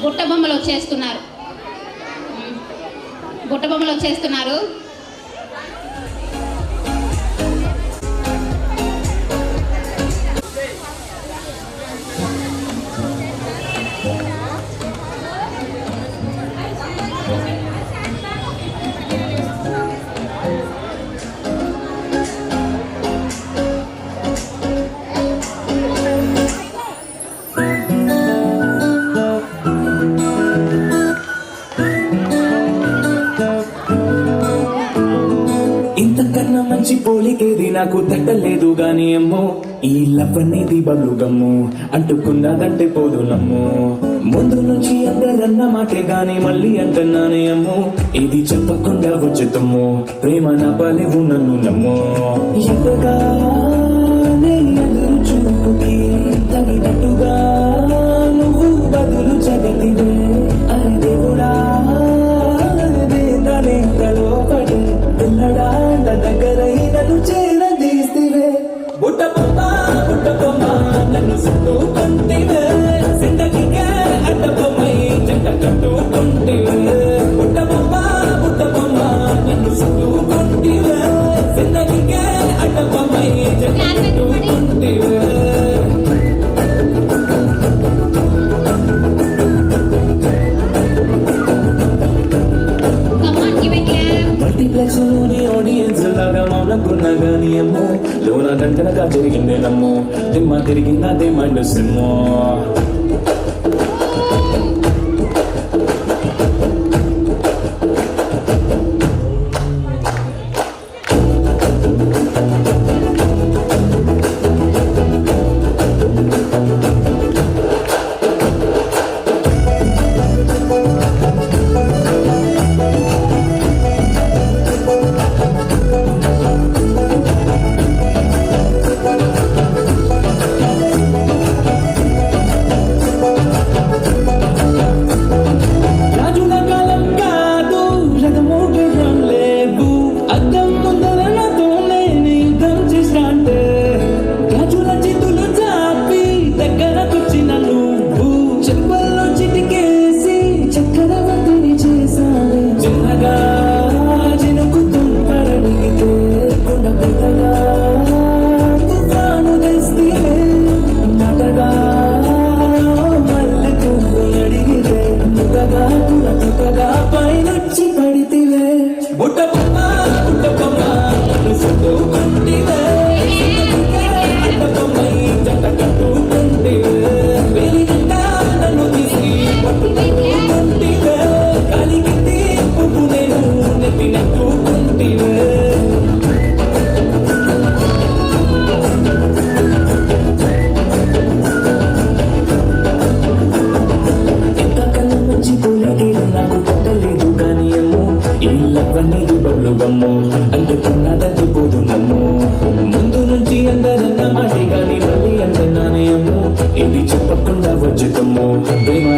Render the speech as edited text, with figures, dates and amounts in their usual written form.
బుట్ట బొమ్మలు వచ్చేస్తున్నారు. ఇంతకన్నా మంచి పోలికేది నాకు తట్టలేదు గాని అమ్మో, ఈ లవ్ అనేది బబ్లు గమ్ము, అంటుకున్నదంటే పోదు నమ్ము. ముందు నుంచి అందరన్న మాటే గాని మళ్ళీ అంటున్నానే అమ్మో, ఇది చెప్పకుండా వచ్చుతమ్ము, ప్రేమ నా పలేవు నన్ను నమ్ము. ఎంతగానే ఎదురు చూపుకి తగినట్టుగా నువ్వు బదులు చదివివే, అరే దేవుడా లోపడి పిల్లడా దగ్గరైనను చేరదీస్తివే. బుట్ట బొమ్మ నన్ను చుట్టుకుంటివే, జిందగీకే అడ్డ బొమ్మై జంట కట్టుకుంటివే. బుట్ట బొమ్మ నన్ను చుట్టుకుంటివే, జిందగీకే అడ్డ బొమ్మై జంట కట్టుకుంటివే. మల్టీప్లెక్స్ లోని ఆడియన్స్ లాగా మౌనకున్నా గానీ అమ్మో, లోన గంటనగా జరిగిందే నమ్ము, దిమ్మ తిరిగిందే మైండ్ సిమ్మో. అంటుకున్నదంటే పోదు నమ్ము, ముందు నుంచి అందరన్న మాటే గాని మళ్ళీ అంటున్నానే అమ్ము, ఇది చెప్పకుండా వచ్చుతమ్ము, ప్రేమ